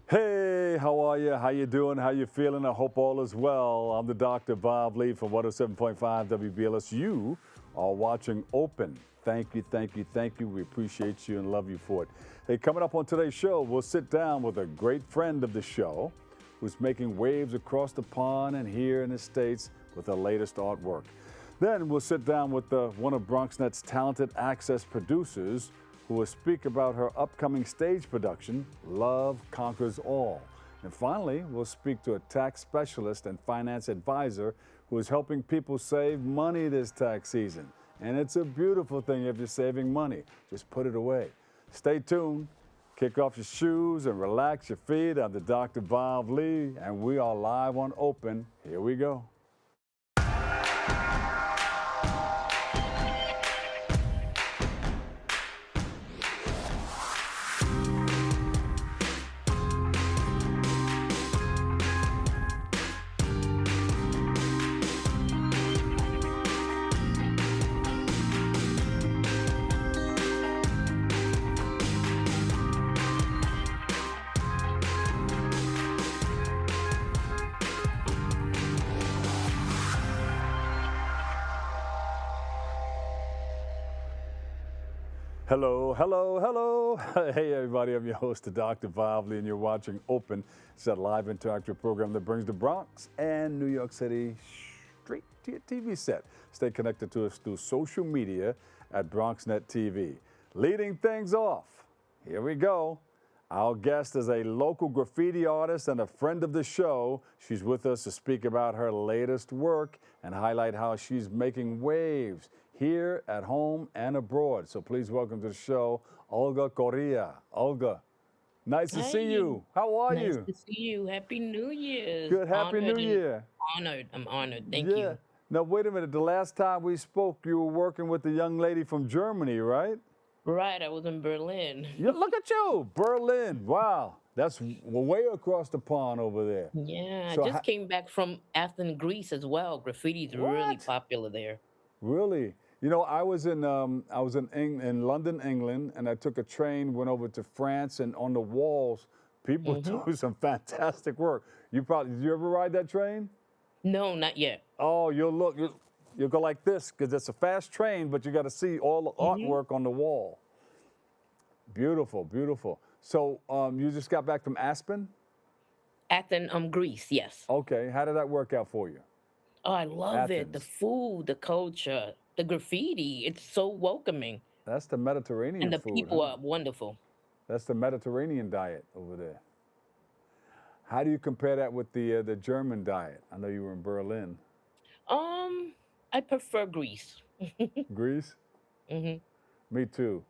Hey, how are you? How you doing? How you feeling? I hope all is well. I'm the Dr. Bob Lee from 107.5 WBLS. You are watching Open. Thank you, thank you, thank you. We appreciate you and love you for it. Hey, coming up on today's show, we'll sit down with a great friend of the show who's making waves across the pond and here in the States with her latest artwork. Then we'll sit down with one of BronxNet's talented access producers who will speak about her upcoming stage production, Love Conquers All. And finally, we'll speak to a tax specialist and finance advisor who is helping people save money this tax season. And it's a beautiful thing if you're saving money. Just put it away. Stay tuned. Kick off your shoes and relax your feet. I'm the Dr. Bob Lee, and we are live on Open. Here we go. Hello, hello, hello. Hey, everybody. I'm your host, the Dr. Bob Lee, and you're watching Open. It's a live interactive program that brings the Bronx and New York City straight to your TV set. Stay connected to us through social media at BronxNet TV. Leading things off, here we go. Our guest is a local graffiti artist and a friend of the show. She's with us to speak about her latest work and highlight how she's making waves here at home and abroad. So please welcome to the show, Olga Correa. Olga, nice to see you. How are you? Nice to see you. Happy New Year's. Good, Happy New Year. Honored. I'm honored. Thank Yeah. you. Now, wait a minute. The last time we spoke, you were working with the young lady from Germany, right? Right, I was in Berlin. Yeah, look at you, Berlin. Wow. That's way across the pond over there. Yeah, I So, just came back from Athens, Greece as well. Graffiti's really what? popular there. Really? You know, I was in London, England, and I took a train, went over to France, and on the walls, people hmm doing some fantastic work. Did you ever ride that train? No, not yet. Oh, you'll go like this because it's a fast train, but you got to see all the hmm artwork on the wall. Beautiful, beautiful. So you just got back from Aspen? Athens, Greece, yes. Okay, how did that work out for you? Oh, I love it. The Athens. food, the culture, the graffiti. It's so welcoming. That's the And Mediterranean the food, people huh? are wonderful. That's the Mediterranean diet over there. How do you compare that with the German diet? I know you were in Berlin. Um, I prefer Greece. Greece? hmm Me too.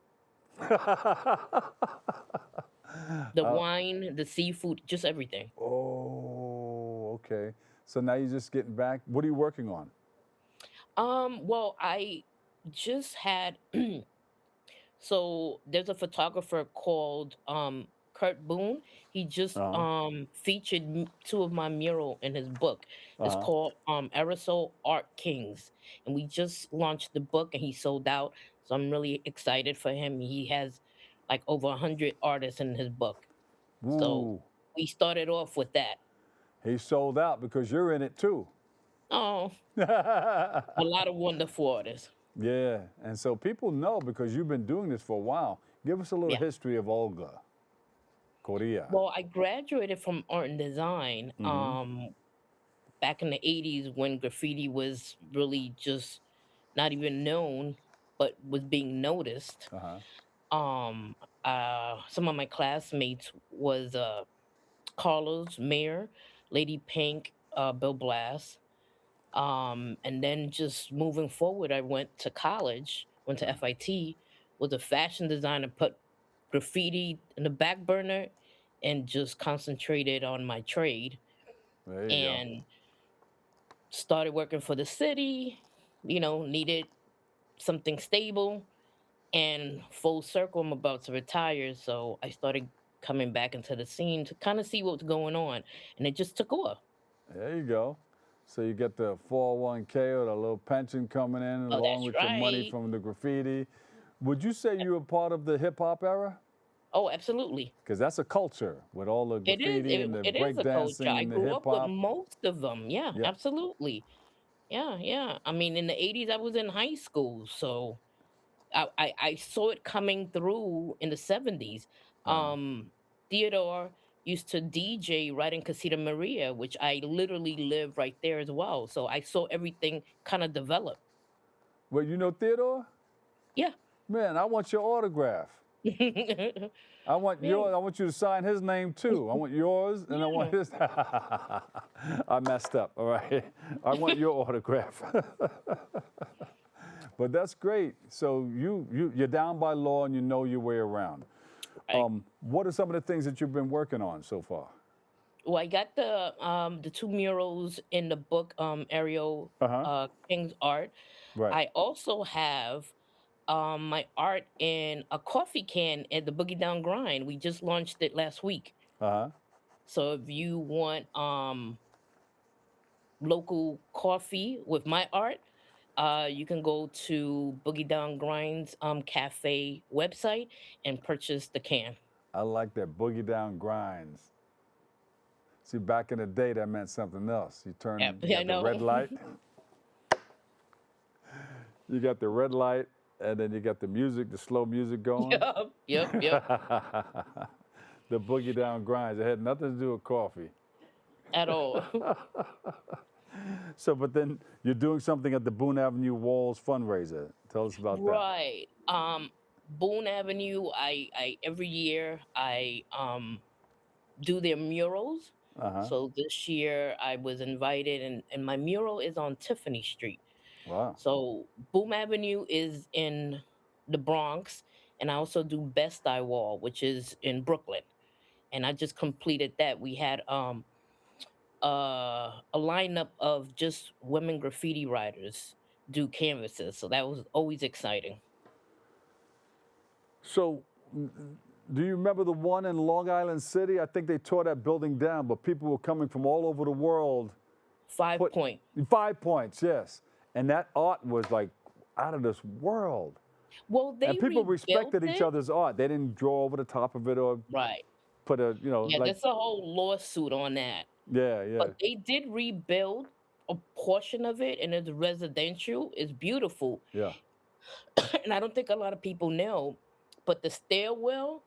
The wine, the seafood, just everything. Oh, okay. So now you're just getting back. What are you working on? Well, I just had so there's a photographer called Kurt Boone. He just Uh-huh. featured two of my mural in his book. It's Uh-huh. called Aerosol Art Kings, and we just launched the book, and he sold out. So I'm really excited for him. He has like over 100 artists in his book. So Woo. we started off with that. He sold out because you're in it too. Oh, a lot of wonderful artists. Yeah. And so people know because you've been doing this for a while. Give us a little Yeah. history of Olga Correa. Well, I graduated from art and design Mm-hmm. back in the 80s when graffiti was really just not even known, but was being noticed. Uh-huh. Some of my classmates was Carlos Mayer, Lady Pink, Bill Blass. And then just moving forward, I went to college, went to Uh-huh. FIT, was a fashion designer, put graffiti in the back burner and just concentrated on my trade There you go. and started working for the city, needed something stable and full circle. I'm about to retire. So I started coming back into the scene to kind of see what's going on. And it just took off. There you go. So you get the 401k or the little pension coming in Oh, along that's with your money right. from the graffiti. Would you say you were part of the hip hop era? Oh, absolutely. Because that's a culture with all the It is. graffiti and the It is a culture. breakdancing I and the grew hip up with hop. most of them. Yeah, Yeah. absolutely. Yeah, yeah. I mean, in the '80s, I was in high school, so I saw it coming through in the '70s. Uh-huh. Theodore used to DJ right in Casita Maria, which I literally live right there as well. So I saw everything kind of develop. Well, you know Theodore? Yeah. Man, I want your autograph. Yeah. I want yours. I want you to sign his name too. I want yours, and I want Yeah. his. I messed up. All right. I want your autograph. But that's great. So you're down by law and you know your way around. Right. What are some of the things that you've been working on so far? Well, I got the two murals in the book, Ariel Uh huh. King's art. Right. I also have my art in a coffee can at the Boogie Down Grind. We just launched it last week. Uh huh. So if you want local coffee with my art, you can go to Boogie Down Grind's cafe website and purchase the can. I like that boogie down grinds. See, back in the day, that meant something else. Yeah, You I got the know. red light. You got the red light, and then you got the music, the slow music going. Yep, yep, yep. The boogie down grinds. It had nothing to do with coffee. At all. So, but then you're doing something at the Boone Avenue Walls fundraiser. Tell us about that. Right. Boone Avenue, I every year I do their murals. Uh huh. So this year I was invited, and my mural is on Tiffany Street. Wow. So Boom Avenue is in the Bronx, and I also do Best Eye Wall, which is in Brooklyn. And I just completed that. We had a lineup of just women graffiti writers do canvases, so that was always exciting. So, do you remember the one in Long Island City? I think they tore that building down, but people were coming from all over the world. Five Put Point. 5 points, yes. And that art was like out of this world. Well, they And people rebuilt respected each it. other's art. They didn't draw over the top of it or Right. put a, Yeah, like, there's a whole lawsuit on that. yeah, yeah, But they did rebuild a portion of it, and it's residential. It's beautiful. yeah. And I don't think a lot of people know, but the stairwell,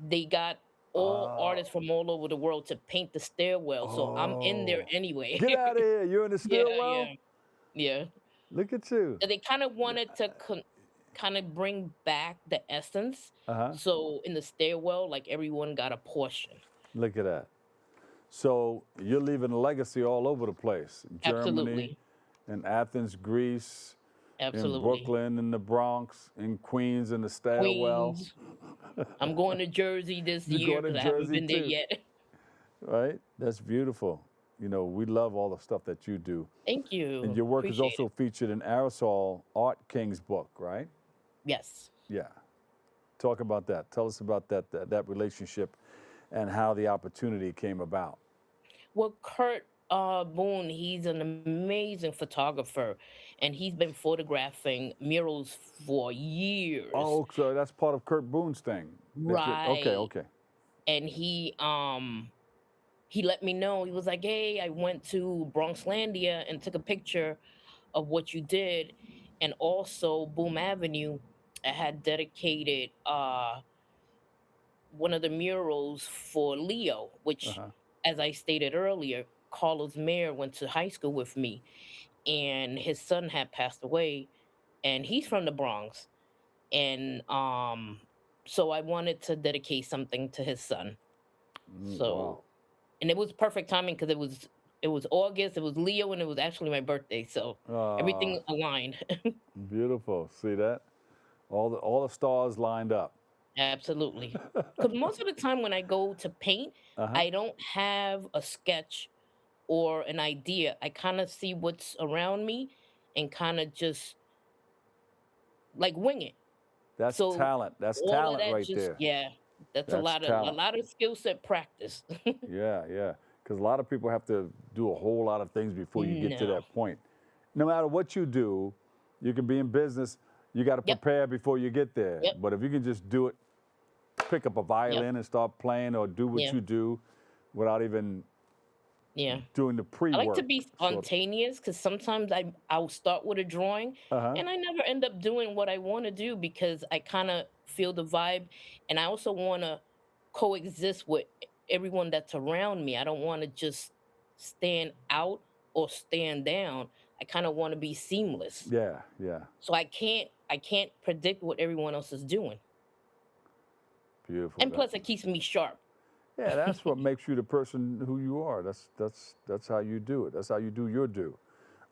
they got all Oh, artists from all over the world to paint the stairwell. So I'm in there oh. anyway. Get out of here. You're in the Yeah, stairwell? yeah, yeah. Look at you. So they kind of wanted to kind of bring back the essence. Uh huh. So in the stairwell, like everyone got a portion. Look at that. So you're leaving a legacy all over the place. Germany, Absolutely. in Athens, Greece, in Absolutely. Brooklyn, in the Bronx, in Queens, in the stairwell. Queens. I'm going to Jersey this You're year going because to I haven't Jersey been there too, yet. right? That's beautiful. We love all the stuff that you do. Thank And you. your work is Appreciate it. also featured in Aerosol Art King's book, right? Yes. Yeah. Talk about that. Tell us about that relationship and how the opportunity came about. Well, Kurt Boone, he's an amazing photographer, and he's been photographing murals for years. Oh, so that's part of Kurt Boone's thing. Okay, Right. okay. And he let me know. He was like, "Hey, I went to Bronxlandia and took a picture of what you did, and also Boom Avenue. I had dedicated one of the murals for Leo, which, Uh-huh. as I stated earlier, Carlos Mayer went to high school with me, and his son had passed away, and he's from the Bronx, and so I wanted to dedicate something to his son. Wow. So, and it was perfect timing because it was August, it was Leo, and it was actually my birthday, so Ah, everything aligned. beautiful. See that? All the stars lined up. Absolutely. Because most of the time when I go to paint, Uh-huh. I don't have a sketch or an idea. I kind of see what's around me and kind of just like wing it. That's So talent. That's all of talent that right just, there. yeah, that's a That's lot of a talent. lot of skill set practice. Yeah, yeah. Because a lot of people have to do a whole lot of things before you get to No. that point. No matter what you do, you can be in business. You got to Yep. prepare before you get there. Yep. But if you can just do it, pick up a Yep. violin and start playing or do what Yeah. you do without even Yeah. doing the I like to pre-work, be sort of. spontaneous because sometimes I'll start with a drawing Uh-huh. and I never end up doing what I want to do because I kind of feel the vibe, and I also want to coexist with everyone that's around me. I don't want to just stand out or stand down. I kind of want to be seamless. Yeah, yeah. So I can't predict what everyone else is doing. Beautiful. And plus it keeps me sharp. Yeah, that's what makes you the person who you are. That's how you do it. That's how you do your do.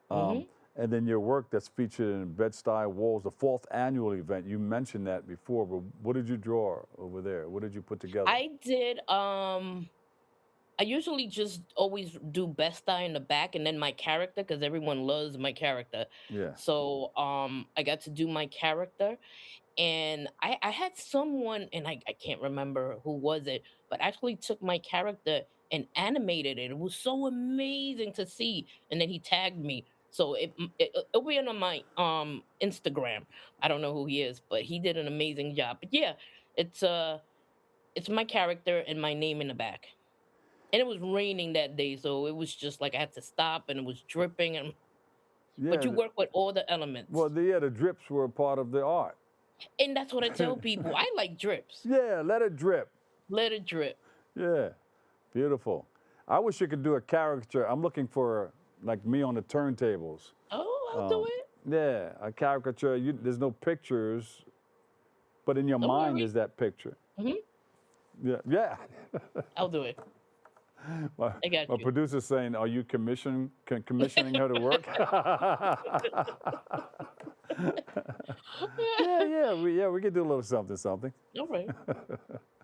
Um, Hmm. and then your work that's featured in Bed-Stuy Walls, the fourth annual event. You mentioned that before, but what did you draw over there? What did you put together? I did I usually just always do best eye in the back and then my character because everyone loves my character. Yeah. So I got to do my character, and I had someone, and I can't remember who was it, but actually took my character and animated it. It was so amazing to see. And then he tagged me. So it'll be on my Instagram. I don't know who he is, but he did an amazing job. But yeah, it's uh it's my character and my name in the back. And it was raining that day, so it was just like I had to stop and it was dripping, and but Yeah. you work with all the elements. Well, the drips were a part of the art. And that's what I tell people. I like drips. Yeah, let it drip. Let it drip. Yeah, beautiful. I wish you could do a caricature. I'm looking for like me on the turntables. Oh, I'll do Um, it. yeah, a caricature. There's no pictures, but in your Don't mind worry. is that picture. Hmm. Yeah, yeah. I'll do it. my, I got my you. producer's saying, "Are you commissioning her to work?" we could do a little something, something. All right.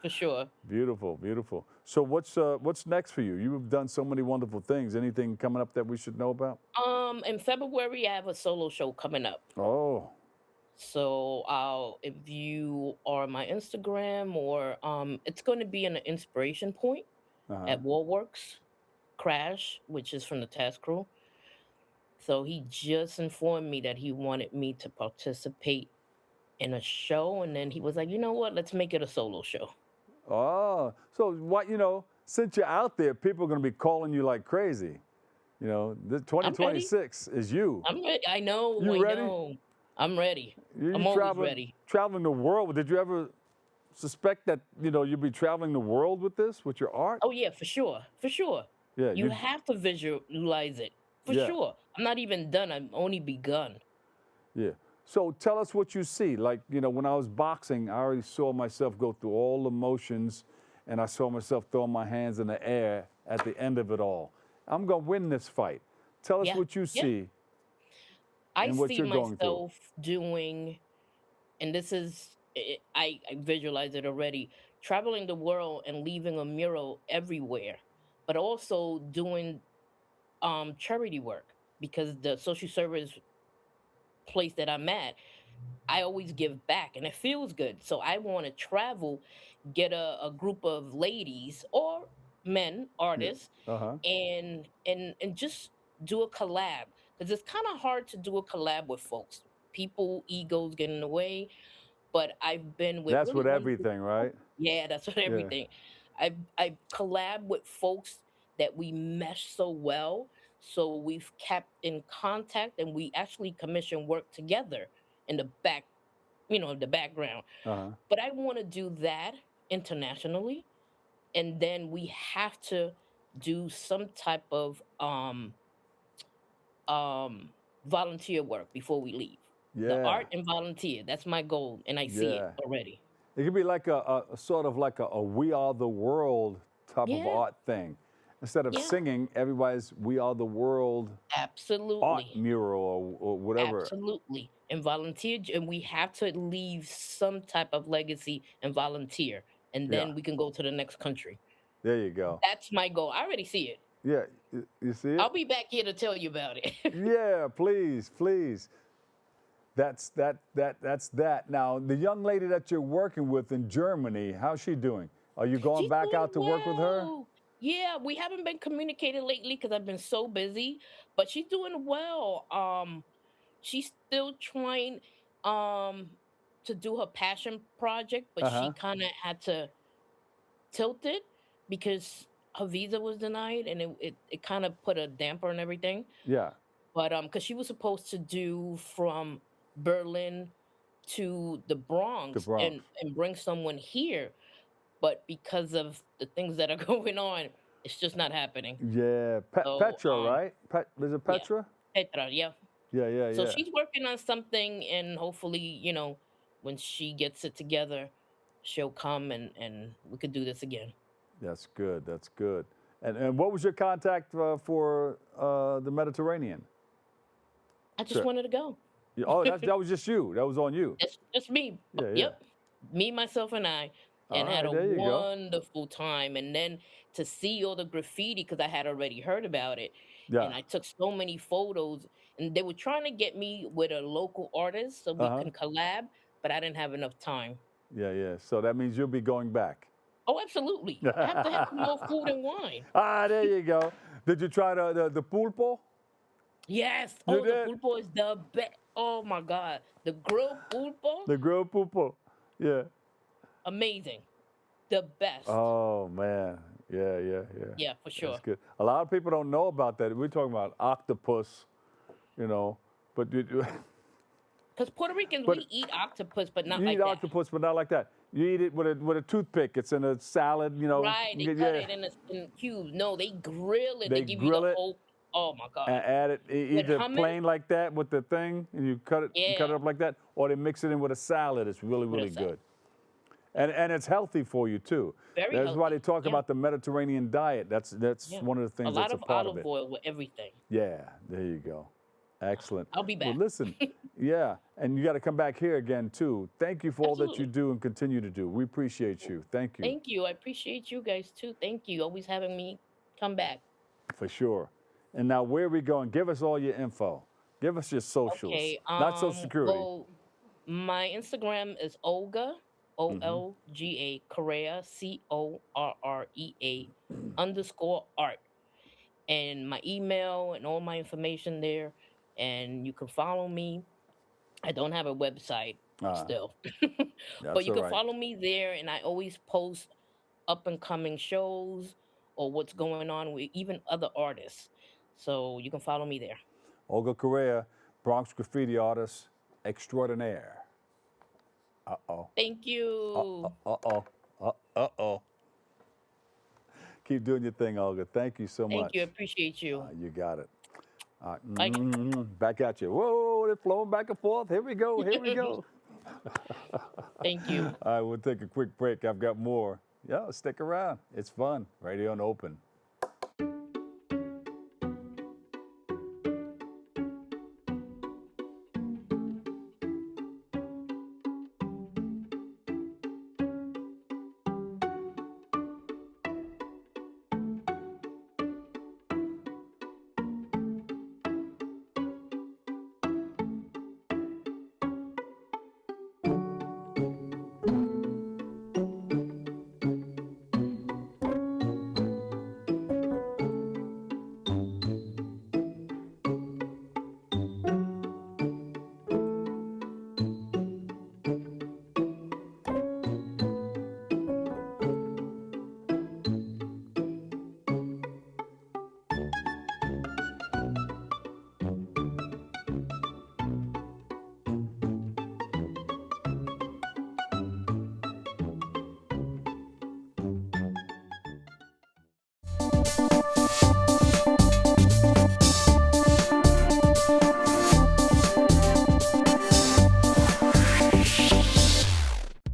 For sure. Beautiful, beautiful. So what's next for you? You've done so many wonderful things. Anything coming up that we should know about? In February, I have a solo show coming up. Oh, So if you are on my Instagram, or it's going to be an inspiration point uh-huh. at Warworks Crash, which is from the Task Crew. So he just informed me that he wanted me to participate in a show, and then he was like, you know what? Let's make it a solo show. Oh, so what, since you're out there, people are going to be calling you like crazy. The I'm ready. 2026 is you. I'm ready. I know. You I ready? know. I'm ready. You I'm always traveling ready. traveling the world. Did you ever suspect that, you'd be traveling the world with this, with your art? Oh yeah, for sure. For sure. Yeah, You have to visualize it. For yeah, sure. I'm not even done. I've only begun. yeah. So tell us what you see. Like, when I was boxing, I already saw myself go through all the motions, and I saw myself throwing my hands in the air at the end of it all. I'm going to win this fight. Tell us Yeah. what you Yeah. see I and what see you're going through. myself doing, and this is, I visualize it already, traveling the world and leaving a mural everywhere, but also doing charity work because the social service place that I'm at, I always give back and it feels good. So I want to travel, get a group of ladies or men, Yeah. artists, Uh-huh. and just do a collab because it's kind of hard to do a collab with folks. People egos get in the way, but I've been with That's really with wonderful everything, people. right? Yeah, that's what Yeah. everything. I've collab with folks that we mesh so well, so we've kept in contact and we actually commission work together in the back, the background. Uh-huh. But I want to do that internationally, and then we have to do some type of um volunteer work before we leave. The Yeah. art and volunteer, that's my goal, and I see it Yeah. already. It could be like a sort of like a We Are the World type of Yeah, art thing. Instead of yeah, singing, everybody's We Are the World art absolutely. mural or whatever. Absolutely. And volunteer, and we have to leave some type of legacy and volunteer, and Yeah. then we can go to the next country. There you go. That's my goal. I already see it. Yeah. You see it? I'll be back here to tell you about it. Yeah, please, please. That's that. Now, the young lady that you're working with in Germany, how's she doing? Are you going She's back doing out to work with her? well. Yeah, we haven't been communicating lately because I've been so busy, but she's doing well. She's still trying. Um, to do her passion project, but she Uh-huh. kind of had to tilt it because her visa was denied, and it kind of put a damper on everything. Yeah. But because she was supposed to do from Berlin to the The Bronx Bronx. and bring someone here, but because of the things that are going on, it's just not happening. Yeah. So Petra, right? Is it yeah, Petra? Petra, yeah. Yeah, yeah, So yeah. she's working on something, and hopefully, when she gets it together, she'll come and we could do this again. That's good. That's good. And what was your contact for the Mediterranean I just trip? wanted to go. Oh, that was just you. That was on you. Just me. Yeah, yeah. Yep. Me, myself, and I, All and had right, a there you go. wonderful time. And then to see all the graffiti, because I had already heard about it, Yeah. and I took so many photos. And they were trying to get me with a local artist so we Uh-huh. can collab, but I didn't have enough time. Yeah, yeah. So that means you'll be going back. Oh, absolutely. I have to have more food and wine. There you go. Did you try the pulpo? Yes. You Oh, the did? pulpo is the best. Oh my God. The grilled pulpo, The grilled pulpo. Yeah. amazing. The best. Oh man. Yeah, yeah, yeah. Yeah, for sure. That's good. A lot of people don't know about that. We're talking about octopus, but Because Puerto Ricans, but we eat octopus, but not you eat like that. octopus, but not like that. You eat it with a toothpick. It's in a salad, Right. They cut it in cubes. No, they grill it. They They give you grill the it whole. Oh my God. and add it With either hummus? plain like that with the thing, and you cut it Yeah. up like that, or they mix it in with a salad. It's really, With a really salad. good. And it's healthy for you too. Very That's why healthy. they talk Yeah. about the Mediterranean diet. That's Yeah. one of the A things lot that's a of part of olive it. oil with everything. Yeah, there you go. Excellent. I'll be Well, back. listen, yeah, and you got to come back here again too. Thank you for all that you Absolutely. do and continue to do. We appreciate you. Thank you Thank you. I appreciate you guys too. Thank you. Always having me come back. for sure. And now, where are we going? Give us all your info. Give us your socials, Okay. not Social Security. Well, my Instagram is Olga, Olga Correa, Correa_art. And my email and all my information there. And you can follow me. I don't have a website Ah, still, but that's you all can right. follow me there. And I always post up and coming shows or what's going on with even other artists. So you can follow me there. Olga Correa, Bronx graffiti artist extraordinaire. Uh-oh. Thank you. Uh-oh. Uh-oh. Keep doing your thing, Olga. Thank you so Thank much. you. I appreciate you. You got it. All right. Bye. Back at you. Whoa, they're flowing back and forth. Here we go. Here we go. Thank you. All right, we'll take a quick break. I've got more. Yeah, stick around. It's fun. Radio and Open.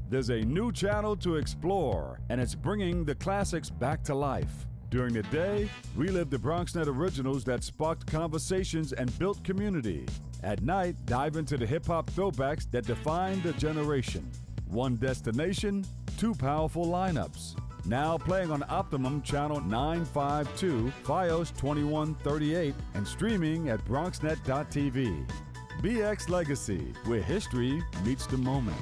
There's a new channel to explore, and it's bringing the classics back to life. During the day, relive the BronxNet originals that sparked conversations and built community. At night, dive into the hip-hop throwbacks that defined a generation. One destination, two powerful lineups. Now playing on Optimum Channel 952, Fios 2138, and streaming at BronxNet.tv. BX Legacy, where history meets the moment.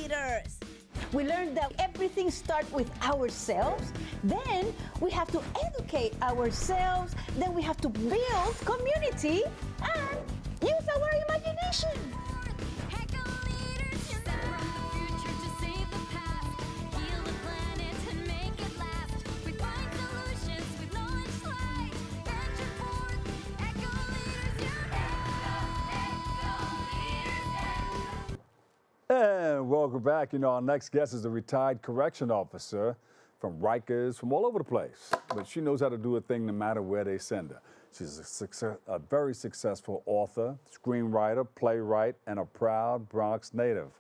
leaders. We learned that everything starts with ourselves. Then we have to educate ourselves. Then we have to build community and use our imagination. And welcome back. You know, our next guest is a retired correction officer from Rikers, from all over the place. But she knows how to do a thing no matter where they send her. She's a very successful author, screenwriter, playwright, and a proud Bronx native.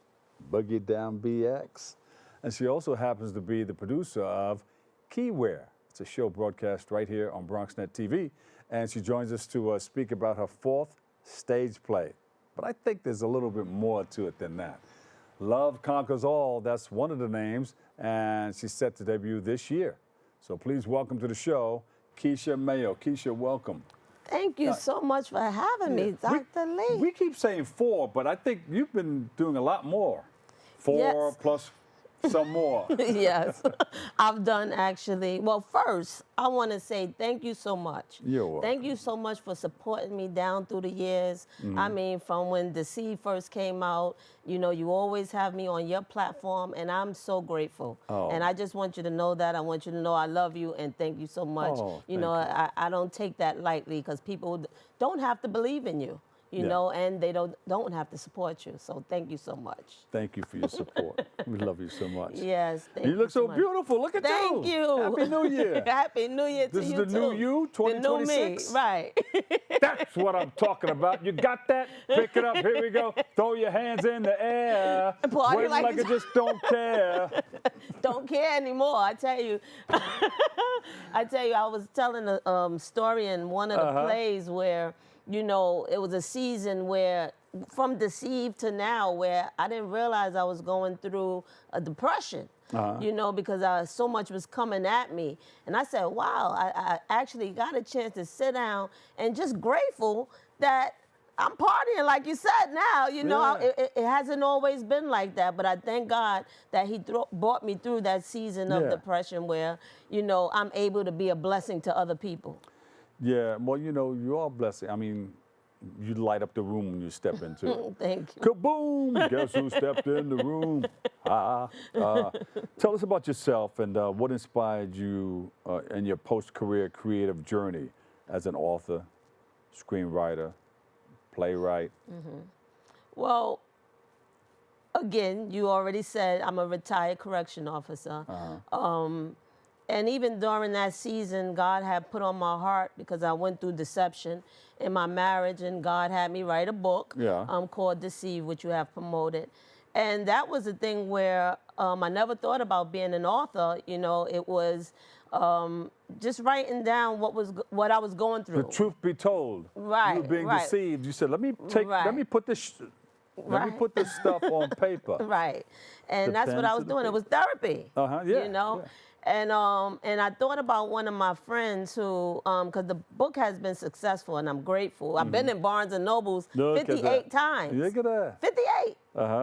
Boogie Down BX. And she also happens to be the producer of Keiwear. It's a show broadcast right here on BronxNet TV. And she joins us to speak about her fourth stage play. But I think there's a little bit more to it than that. Love Conquers All, that's one of the names, and she's set to debut this year. So please welcome to the show, Keisha Mayo. Keisha, welcome. Thank you so much for having me, Dr. Lee. We keep saying 4, but I think you've been doing a lot more. 4 Yes. plus some more. Yes, I've done actually. Well, first, I want to say thank you so much. You're welcome. Thank you so much for supporting me down through the years. I mean, from when Deceive first came out, you know, you always have me on your platform, and I'm so grateful. Oh. And I just want you to know that. I want you to know I love you, and thank you so much. Oh, you know, thank you. I don't take that lightly because people don't have to believe in you. You Yeah. know, and they don't have to support you. So thank you so much. Thank you for your support. We love you so much. Yes, thank You look so much. beautiful. Look at Thank you. you. Happy New Year. Happy New Year to This is you the too. new you, The new me, 2026? right. That's what I'm talking about. You got that? Pick it up. Here we go. Throw your hands in the air. Party Wave like like you it's- just don't care. Don't care anymore. I tell you. I was telling a story in one of the plays where, you know, it was a season where, from Deceived to now, where I didn't realize I was going through a depression. You know, because so much was coming at me. And I said, wow, I actually got a chance to sit down and just grateful that I'm partying, like you said now. You know, Yeah. it hasn't always been like that, but I thank God that He brought me through that season of Yeah. depression where, you know, I'm able to be a blessing to other people. Yeah, well, you know, you are blessed. I mean, you light up the room when you step into it. Thank you. Kaboom! Guess who stepped in the room? Tell us about yourself and what inspired you in your post-career creative journey as an author, screenwriter, playwright. Well, again, you already said I'm a retired correction officer. And even during that season, God had put on my heart, because I went through deception in my marriage, and God had me write a book called Deceive, which you have promoted. And that was a thing where I never thought about being an author. You know, it was just writing down what I was going through. The truth be told, Right, you were being right. deceived. You said, let me put this stuff on paper. Right. And The that's pen what I to was the doing. It paper. was therapy. Yeah, You know? yeah. And I thought about one of my friends who, because the book has been successful, and I'm grateful. I've been in Barnes and Nobles Look at 58 that. times. Look at that. 58.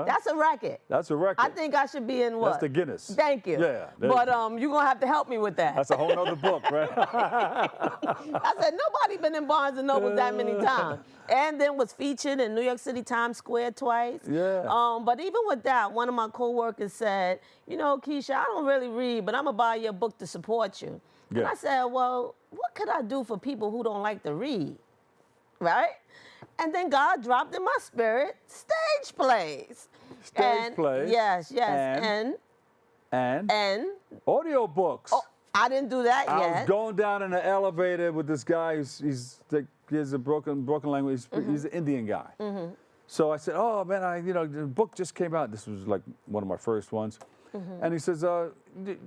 That's a record. That's a record. I think I should be in what? That's the Guinness. Thank you. Yeah, there But you you're going to have to help me with that. That's a whole nother book, right? I said, nobody been in Barnes and Nobles that many times. And then was featured in New York City Times Square twice. Yeah. But even with that, one of my coworkers said, you know, Keisha, I don't really read, but I'm going to buy your book to support you. And Yeah. I said, well, what could I do for people who don't like to read? Right? And then God dropped in my spirit stage plays. Stage plays. Yes, yes. And audio books. Oh, I didn't do that I yet. was going down in the elevator with this guy. He has a broken language. He's an Indian guy. So I said, "Oh man, the book just came out. This was like one of my first ones." And he says, "Do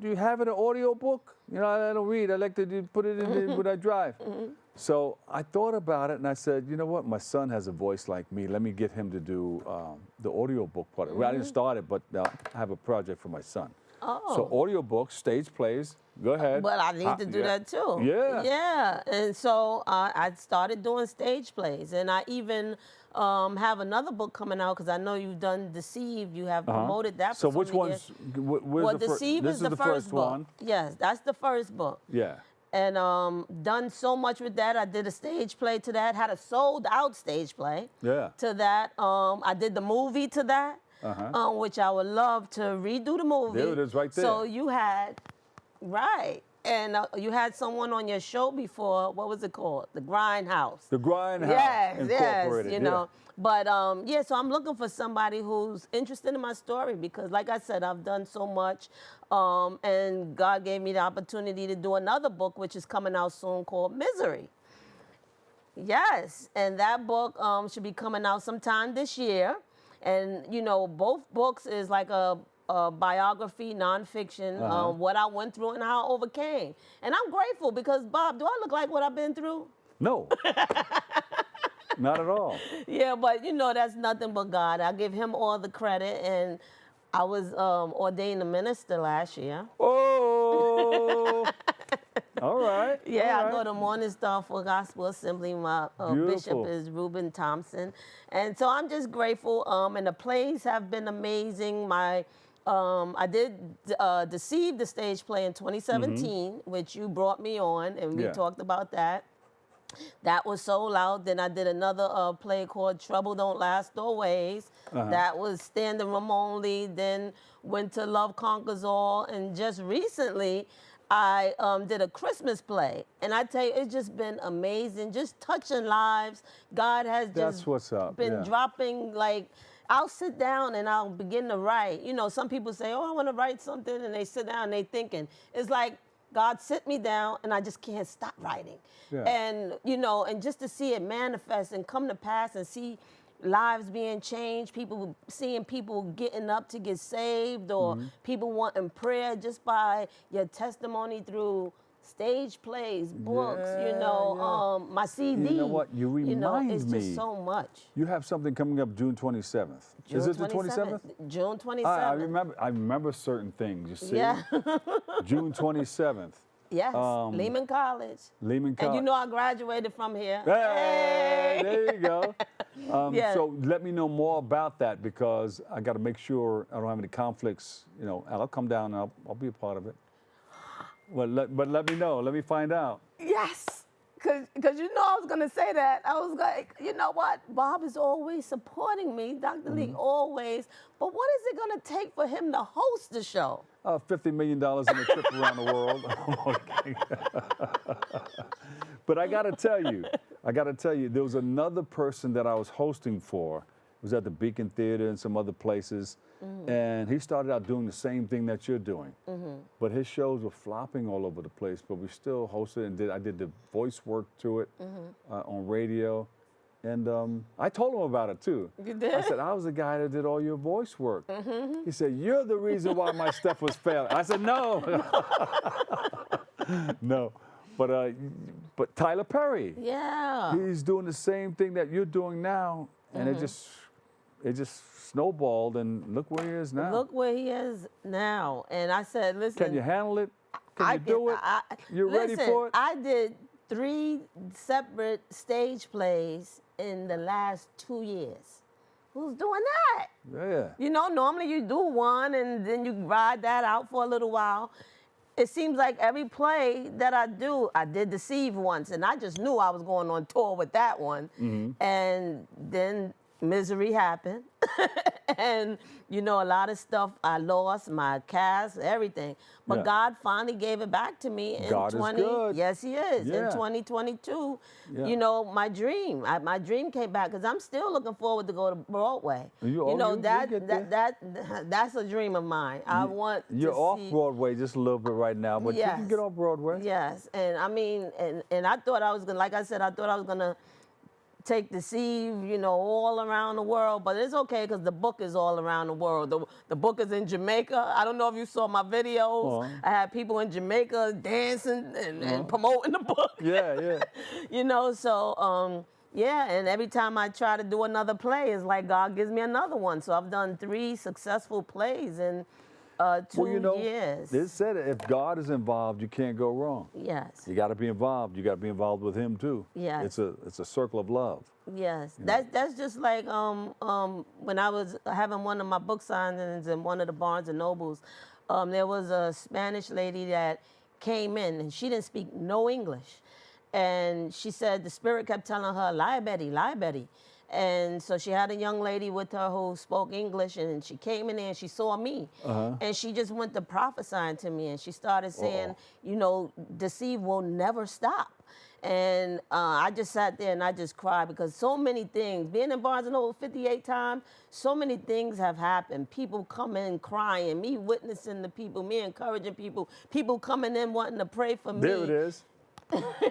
you have an audio book? You know, I don't read. I like to put it in when I drive." So I thought about it, and I said, "You know what? My son has a voice like me. Let me get him to do the audio book part. Well, I didn't start it, but I have a project for my son." Oh. So audio books, stage plays, Go ahead. But I need to do that too. Yeah. Yeah. And so I started doing stage plays. And I even have another book coming out because I know you've done Deceive. You have promoted that So for which so many one's, years. where's Well, the first? Deceive This is the first book. one. Yes, that's the first book. Yeah. And done so much with that. I did a stage play to that, had a sold out stage play Yeah. to that. I did the movie to that, which I would love to redo the movie. There it is right there. So you had, right. And you had someone on your show before, what was it called? The Grindhouse. The Grindhouse Yes, Incorporated. you know. But yeah, so I'm looking for somebody who's interested in my story because, like I said, I've done so much. And God gave me the opportunity to do another book, which is coming out soon called Misery. Yes, and that book should be coming out sometime this year. And, you know, both books is like a biography, nonfiction, what I went through and how I overcame. And I'm grateful because, Bob, do I look like what I've been through? No. Not at all. Yeah, but you know, that's nothing but God. I give him all the credit. And I was ordained a minister last year. Oh. All right. Yeah, all right. I go to Morning Star for Gospel Assembly. My bishop is Reuben Thompson. And so I'm just grateful. And the plays have been amazing. I did Deceive the stage play in 2017, which you brought me on, and we talked about that. That was sold out. Then I did another play called Trouble Don't Last Always. That was standing room only. Then went to Love Conquers All. And just recently, I did a Christmas play. And I tell you, it's just been amazing. Just touching lives. God has That's just what's up. been dropping, like, I'll sit down and I'll begin to write. You know, some people say, oh, I want to write something. And they sit down and they thinking. It's like, God sit me down and I just can't stop writing. Yeah. And, you know, and just to see it manifest and come to pass and see lives being changed, seeing people getting up to get saved or people wanting prayer just by your testimony through stage plays, books, my CD. You know what? You remind it's me. just so much. You have something coming up June 27th. Is it the 27th? June 27th. I remember certain things, you see? Yeah. June 27th. Yes, Lehman College. Lehman College. And you know I graduated from here. Hey, there you go. Yeah. So let me know more about that because I got to make sure I don't have any conflicts. You know, I'll come down and I'll be a part of it. Well, but let me know. Let me find out. Yes, because you know I was going to say that. I was like, you know what? Bob is always supporting me, Dr. Lee, always. But what is it going to take for him to host the show? $50 million in a trip around the world. But I got to tell you, there was another person that I was hosting for. It was at the Beacon Theater and some other places. And he started out doing the same thing that you're doing. But his shows were flopping all over the place, but we still hosted and I did the voice work to it on radio. And I told him about it too. You did? I said, I was the guy that did all your voice work. He said, you're the reason why my stuff was failing. I said, no. No. But Tyler Perry. Yeah. He's doing the same thing that you're doing now. And it just snowballed, and look where he is now. Look where he is now. And I said, listen. Can you handle it? Can you do it? You're ready for it? I did 3 separate stage plays in the last 2 years. Who's doing that? Yeah. You know, normally you do one and then you ride that out for a little while. It seems like every play that I do, I did Deceive once, and I just knew I was going on tour with that one. And then Misery happened. And, you know, a lot of stuff I lost, my cast, everything. But God finally gave it back to me in God is good. Yes, he is. Yeah. In 2022, Yeah. you know, my dream came back because I'm still looking forward to go to Broadway. That's a dream of mine. I want You're to off see, Broadway just a little bit right now, but you can get off Broadway. Yes, and I mean, and I thought I was gonna, like I said, I thought I was gonna take Deceive, you know, all around the world, but it's okay because the book is all around the world. The book is in Jamaica. I don't know if you saw my videos. I had people in Jamaica dancing and promoting the book. Yeah. You know, so yeah, and every time I try to do another play, it's like God gives me another one. So I've done 3 successful plays, and 2 Well, you know, years. they said if God is involved, you can't go wrong. Yes. You got to be involved. You got to be involved with Him too. Yes. It's a circle of love. Yes, that's just like when I was having one of my book signings in one of the Barnes and Nobles, there was a Spanish lady that came in and she didn't speak no English, and she said the spirit kept telling her, lie Betty. And so she had a young lady with her who spoke English, and she came in there and she saw me. And she just went to prophesying to me, and she started saying, you know, deceive will never stop. And I just sat there and I just cried because so many things, being in Barnes & Noble 58 times, so many things have happened. People coming crying, me witnessing the people, me encouraging people, people coming in wanting to pray for me. There it is.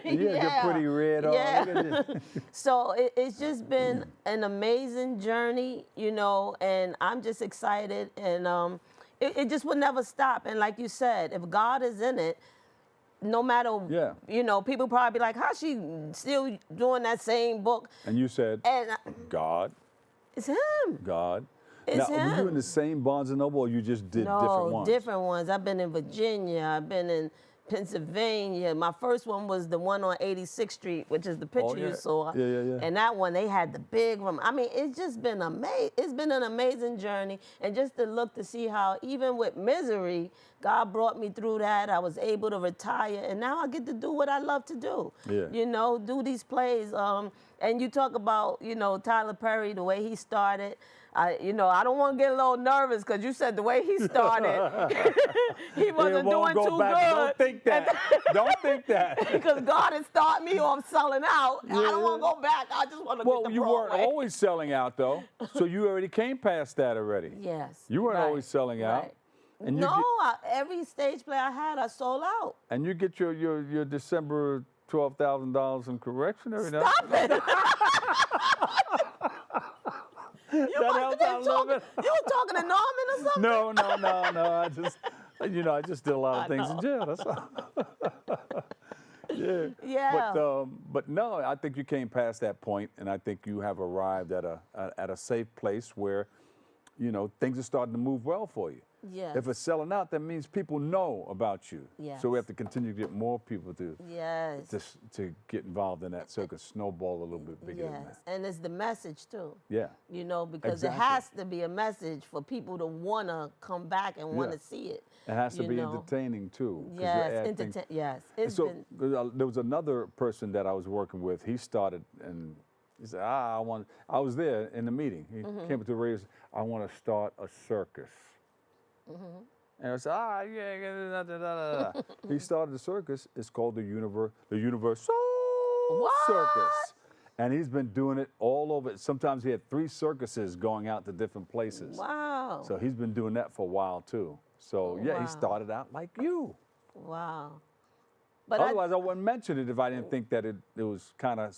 You're pretty red on. Yeah. So it's just been an amazing journey, you know, and I'm just excited, and it just will never stop. And like you said, if God is in it, no matter, you know, people probably be like, how's she still doing that same book? And you said, and God. It's Him. God. It's now, were you Him. in the same Barnes & Noble, or you just did different ones? No, different ones. I've been in Virginia. I've been in Pennsylvania. My first one was the one on 86th Street, which is the picture you saw. Yeah. And that one, they had the big room. I mean, it's just been amazing. It's been an amazing journey. And just to look to see how, even with misery, God brought me through that. I was able to retire, and now I get to do what I love to do. Yeah. You know, do these plays. And you talk about, you know, Tyler Perry, the way he started. You know, I don't want to get a little nervous because you said the way he started, he wasn't doing too good. Don't think that. Don't think that. Because God had started me off selling out. I don't want to go back. I just want to get the you weren't Broadway. always selling out, though. So you already came past that already. Yes. You weren't right, always selling out. Right. And No, every stage play I had, I sold out. And you get your December $12,000 in correction every night. Stop it. You were talking to Norman or something? No. I just did a lot of things in jail. That's all. Yeah. But no, I think you came past that point, and I think you have arrived at a safe place where, you know, things are starting to move well for you. Yes. If it's selling out, that means people know about you. Yes. So we have to continue to get more people to get involved in that so it can snowball a little bit bigger than that. And it's the message too. Yeah. You know, because it has to be a message for people to want to come back and want to see it. It has to be know. entertaining too. Yes, yes. There was another person that I was working with. He started and he said, I was there in the meeting. He came to the radio and said, I want to start a circus. And I said, He started a circus. It's called the Universal Circus. And he's been doing it all over. Sometimes he had 3 circuses going out to different places. Wow. So he's been doing that for a while too. So he started out like you. Wow. But otherwise, I wouldn't mention it if I didn't think that it was kind of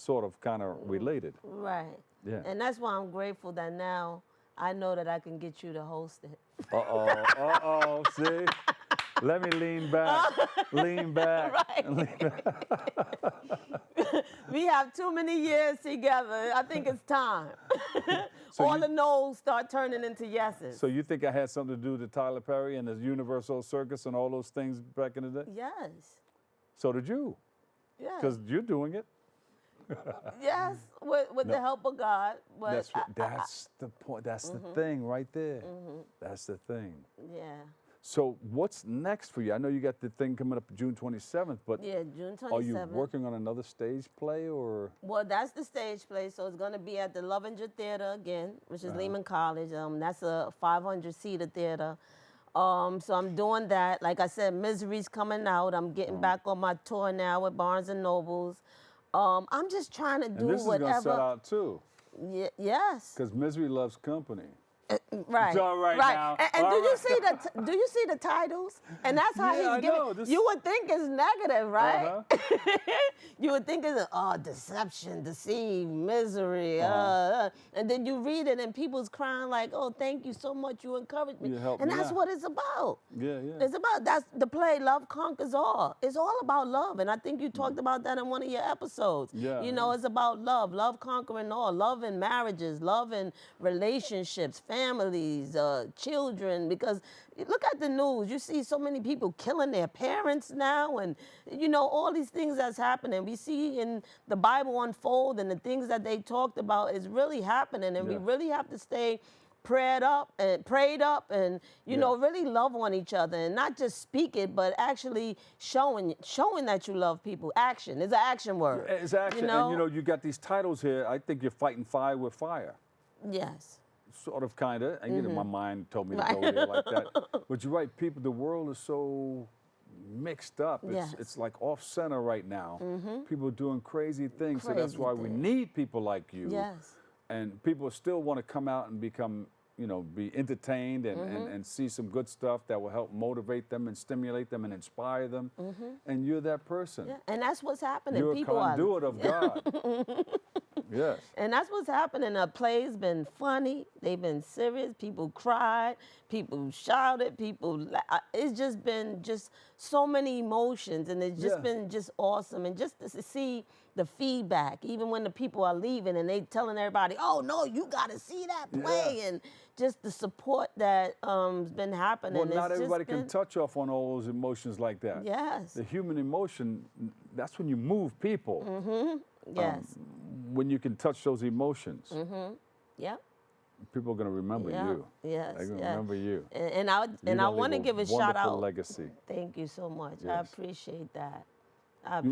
related. Right. Yeah. And that's why I'm grateful that now I know that I can get you to host it. See? Let me lean back. Right. Lean back. We have too many years together. I think it's time. All the no's start turning into yeses. So you think I had something to do with Tyler Perry and the Universal Circus and all those things back in the day? Yes. So did you. Yes. Because you're doing it. Yes, with the help of God. But that's the point. That's the thing right there. That's the thing. Yeah. So what's next for you? I know you got the thing coming up June 27th, but yeah, June 27th. Are you working on another stage play or? Well, that's the stage play, so it's going to be at the Lovinger Theater again, which is Lehman College. That's a 500-seater theater. So I'm doing that. Like I said, Misery's coming out. I'm getting back on my tour now with Barnes & Nobles. I'm just trying to do and this whatever. is going to sell out too. Yes. Because Misery loves company. Right. It's all right now. And do you see the titles? And that's how he's giving. You would think it's negative, right? You would think it's deception, deceive, misery, and then you read it and people's crying like, "Oh, thank you so much, you encouraged me," and that's what it's about. Yeah. It's about that's the play. Love conquers all. It's all about love, and I think you talked about that in one of your episodes. Yeah. You know, it's about love conquering all, love in marriages, love in relationships, families, children, because look at the news. You see so many people killing their parents now, and all these things that's happening. We see in the Bible unfold, and the things that they talked about is really happening, and we really have to stay prayed up, and really love on each other, and not just speak it, but actually showing that you love people. Action is an action word. It's action, and you got these titles here. I think you're fighting fire with fire. Yes. Sort of, kind of. And my mind told me to go there like that. But you're right, people. The world is so mixed up. It's like off center right now. People are doing crazy things, so that's why we need people like you. Yes. And people still want to come out and become, be entertained and see some good stuff that will help motivate them and stimulate them and inspire them. And you're that person. Yeah. And that's what's happening. You're people a conduit of God. Yes. And that's what's happening. The play's been funny. They've been serious. People cried. People shouted. It's just been so many emotions, and it's just been just awesome. And just to see the feedback, even when the people are leaving and they telling everybody, "Oh no, you got to see that play," and just the support that has been happening. Well, not everybody can touch off on all those emotions like that. Yes. The human emotion, that's when you move people. Yes. When you can touch those emotions. Yep. People are going to remember you. Yes. They're going to remember you. And I want to give a shout out. Legacy. Thank you so much. Yes. I appreciate that. That.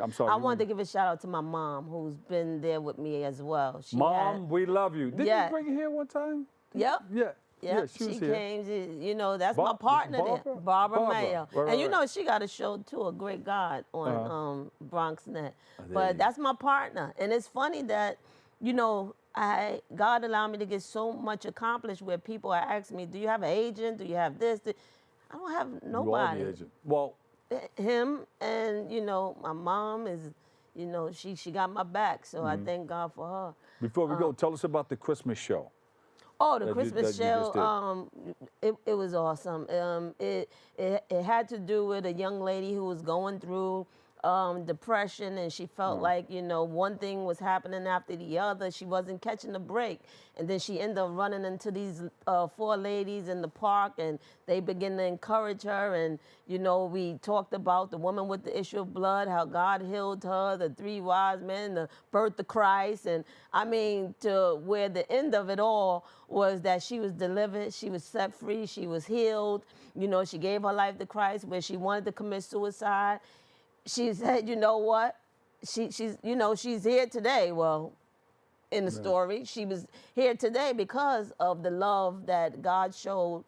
I'm sorry. I wanted to give a shout out to my mom, who's been there with me as well. Mom, we love you. Did you bring her here one time? Yep. Yeah. Yeah, she came. That's my partner there, Barbara Mayo. Right, and she got a show too, A Great God, on BronxNet. But that's my partner, and it's funny that God allowed me to get so much accomplished where people are asking me, "Do you have an agent? Do you have this?" I don't have nobody. You are the agent. Well, him and my mom is, she got my back, so I thank God for her. Before we go, tell us about the Christmas show. Oh, the Christmas show, it was awesome. It had to do with a young lady who was going through depression, and she felt like, one thing was happening after the other. She wasn't catching a break. And then she ended up running into these 4 ladies in the park, and they began to encourage her. And, we talked about the woman with the issue of blood, how God healed her, the 3 wise men, the birth of Christ. And to where the end of it all was that she was delivered, she was set free, she was healed. She gave her life to Christ where she wanted to commit suicide. She said, you know what? She's here today. Well, in the story, she was here today because of the love that God showed,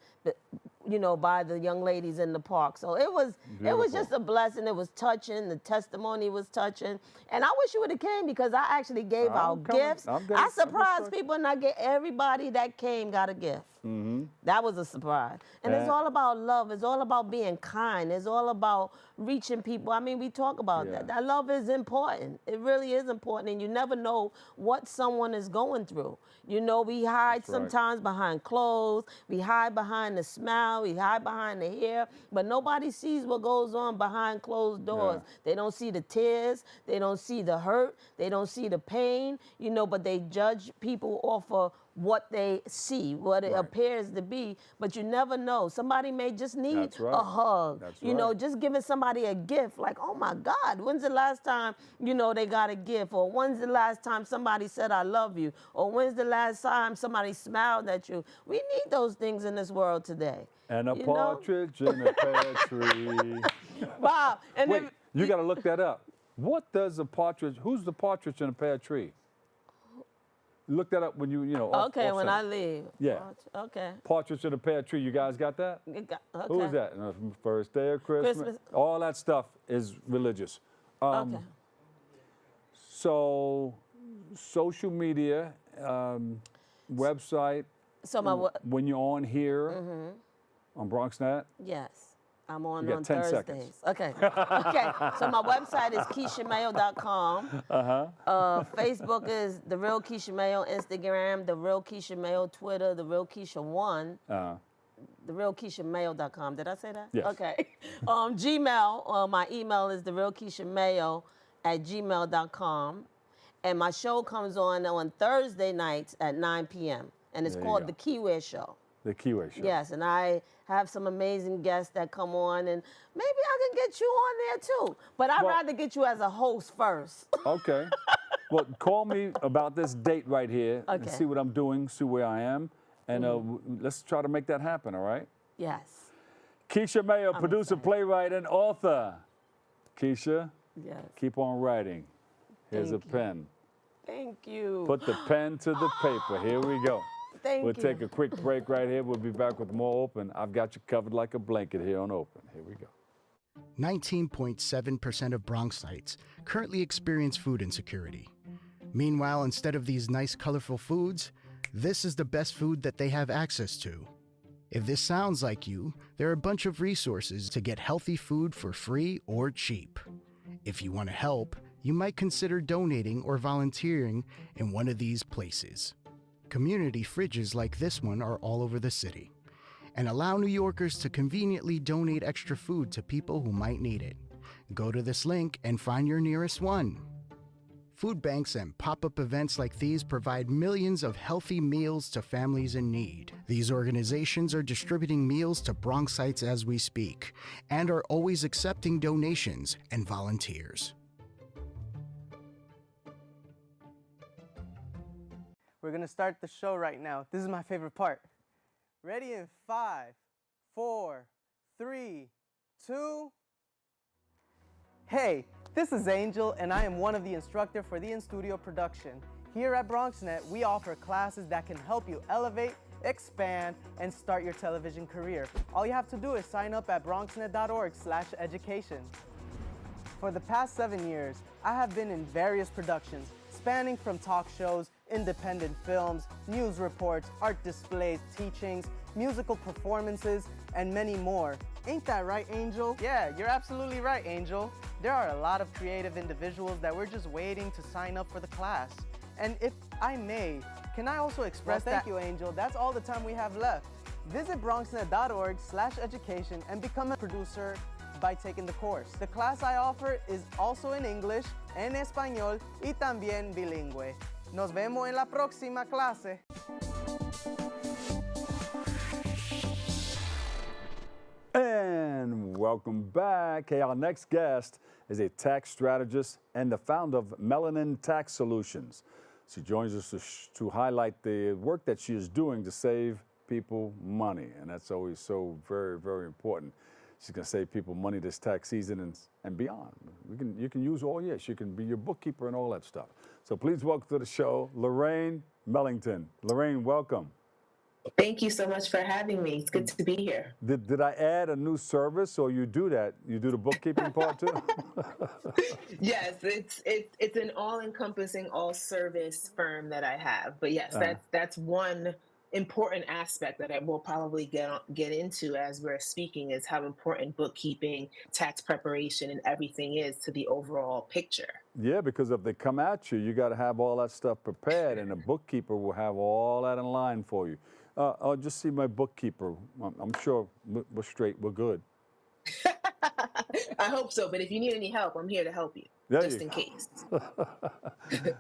by the young ladies in the park. So it was just a blessing. It was touching. The testimony was touching. And I wish you would have came because I actually gave out gifts. I surprised people, and I gave everybody that came got a gift. That was a surprise. And it's all about love. It's all about being kind. It's all about reaching people. We talk about that. That love is important. It really is important. And you never know what someone is going through. We hide sometimes behind clothes. We hide behind the smile. We hide behind the hair. But nobody sees what goes on behind closed doors. They don't see the tears. They don't see the hurt. They don't see the pain. But they judge people off of what they see, what it appears to be, but you never know. Somebody may just need a hug. Just giving somebody a gift, like, oh my God, when's the last time, they got a gift? Or when's the last time somebody said, I love you? Or when's the last time somebody smiled at you? We need those things in this world today. And a partridge in a pear tree. Bob, and wait, you got to look that up. What does who's the partridge in a pear tree? Look that up when you Okay, when I leave. Yeah. Okay. Partridge in a pear tree. You guys got that? Okay. Who is that? First day of Christmas. All that stuff is religious. Okay. So, social media, website. So when you're on here on BronxNet. Yes. I'm on 10 Thursdays. seconds. Okay. So my website is KeishaMayo.com. Facebook is The Real Keisha Mayo. Instagram, The Real Keisha Mayo. Twitter, The Real Keisha 1. TheRealKeishaMayo.com. Did I say that? Yes. Okay. Gmail, my email is TheRealKeishaMayo@gmail.com. And my show comes on Thursday nights at 9 p.m. and it's There you called go. The Keiwear Show. The Keiwear Show. Yes, and I have some amazing guests that come on, and maybe I can get you on there too. But I'd rather get you as a host first. Okay. Well, call me about this date right here and Okay. see what I'm doing, see where I am, and let's try to make that happen, all right? Yes. Keisha Mayo, I'm producer, excited. playwright, and author. Keisha, Yes. keep on writing. Here's Thank a you. pen. Thank you. Put the pen to the paper. Here we go. Thank We'll you. take a quick break right here. We'll be back with more Open. I've got you covered like a blanket here on Open. Here we go. 19.7% of Bronxites currently experience food insecurity. Meanwhile, instead of these nice, colorful foods, this is the best food that they have access to. If this sounds like you, there are a bunch of resources to get healthy food for free or cheap. If you want to help, you might consider donating or volunteering in one of these places. Community fridges like this one are all over the city and allow New Yorkers to conveniently donate extra food to people who might need it. Go to this link and find your nearest one. Food banks and pop-up events like these provide millions of healthy meals to families in need. These organizations are distributing meals to Bronxites as we speak and are always accepting donations and volunteers. We're gonna start the show right now. This is my favorite part. Ready in 5, 4, 3, 2. Hey, this is Angel, and I am one of the instructors for the in-studio production. Here at BronxNet, we offer classes that can help you elevate, expand, and start your television career. All you have to do is sign up at bronxnet.org/education. For the past 7 years, I have been in various productions, spanning from talk shows, independent films, news reports, art displays, teachings, musical performances, and many more. Ain't that right, Angel? Yeah, you're absolutely right, Angel. There are a lot of creative individuals that we're just waiting to sign up for the class. And if I may, can I also express thank you, Angel. That's all the time we have left. Visit bronxnet.org/education and become a producer by taking the course. The class I offer is also in English, en español y también bilingüe. Nos vemos en la próxima clase. And welcome back. Hey, our next guest is a tax strategist and the founder of Melanin Tax Solutions. She joins us to highlight the work that she is doing to save people money, and that's always so very, very important. She's going to save people money this tax season and beyond. You can use all year. She can be your bookkeeper and all that stuff. So please welcome to the show, Lorraine Millington. Lorraine, welcome. Thank you so much for having me. It's good to be here. Did I add a new service, or you do that? You do the bookkeeping part too? Yes, it's an all-encompassing, all-service firm that I have. But yes, that's one important aspect that I will probably get into as we're speaking, is how important bookkeeping, tax preparation, and everything is to the overall picture. Yeah, because if they come at you, you got to have all that stuff prepared, and a bookkeeper will have all that in line for you. I'll just see my bookkeeper. I'm sure we're straight. We're good. I hope so, but if you need any help, I'm here to help you, just in case.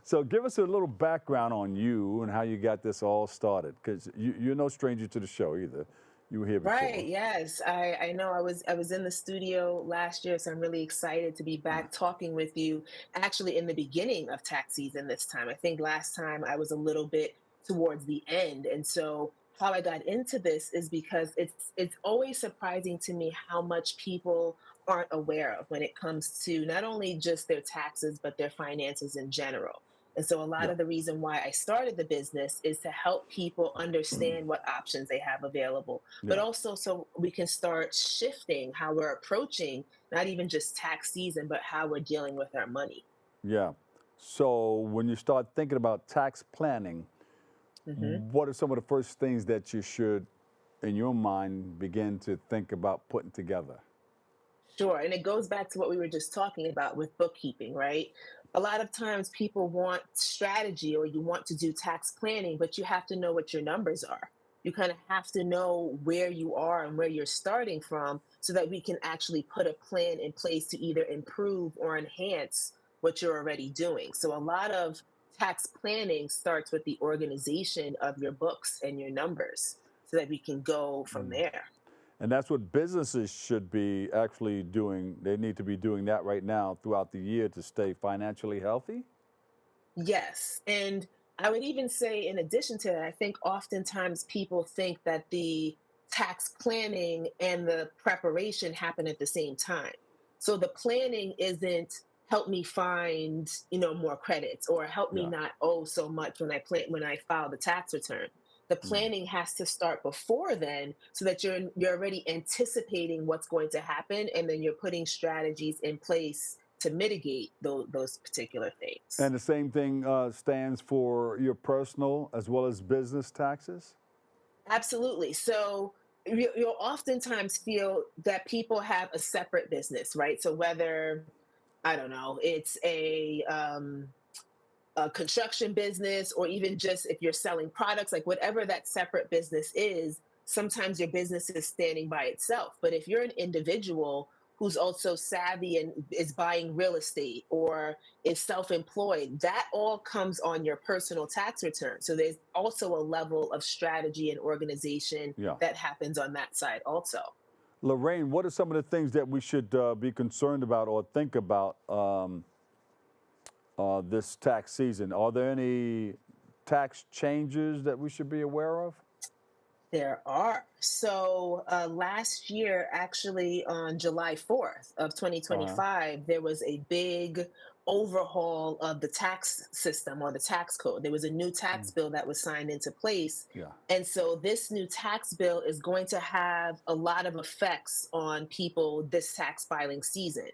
So give us a little background on you and how you got this all started, because you're no stranger to the show either. You were here before. Right, yes. I know I was in the studio last year, so I'm really excited to be back talking with you, actually in the beginning of tax season this time. I think last time I was a little bit towards the end, and so how I got into this is because it's always surprising to me how much people aren't aware of when it comes to not only just their taxes, but their finances in general. And so a lot of the reason why I started the business is to help people understand what options they have available, but also so we can start shifting how we're approaching not even just tax season, but how we're dealing with our money. Yeah. So when you start thinking about tax planning, what are some of the first things that you should, in your mind, begin to think about putting together? Sure. And it goes back to what we were just talking about with bookkeeping, right? A lot of times people want strategy, or you want to do tax planning, but you have to know what your numbers are. You kind of have to know where you are and where you're starting from so that we can actually put a plan in place to either improve or enhance what you're already doing. So a lot of tax planning starts with the organization of your books and your numbers so that we can go from there. And that's what businesses should be actually doing. They need to be doing that right now throughout the year to stay financially healthy. Yes. And I would even say, in addition to that, I think oftentimes people think that the tax planning and the preparation happen at the same time. So the planning isn't help me find, more credits or help me Yeah. not owe so much when I file the tax return. The planning has to start before then so that you're already anticipating what's going to happen, and then you're putting strategies in place to mitigate those particular things. And the same thing stands for your personal as well as business taxes? Absolutely. So you'll oftentimes feel that people have a separate business, right? So whether, I don't know, it's a construction business, or even just if you're selling products, like whatever that separate business is, sometimes your business is standing by itself. But if you're an individual who's also savvy and is buying real estate or is self-employed, that all comes on your personal tax return. So there's also a level of strategy and organization that happens on that side also. Lorraine, what are some of the things that we should be concerned about or think about this tax season? Are there any tax changes that we should be aware of? There are. So last year, actually on July 4th of 2025, there was a big overhaul of the tax system or the tax code. There was a new tax bill that was signed into place. Yeah. And so this new tax bill is going to have a lot of effects on people this tax filing season,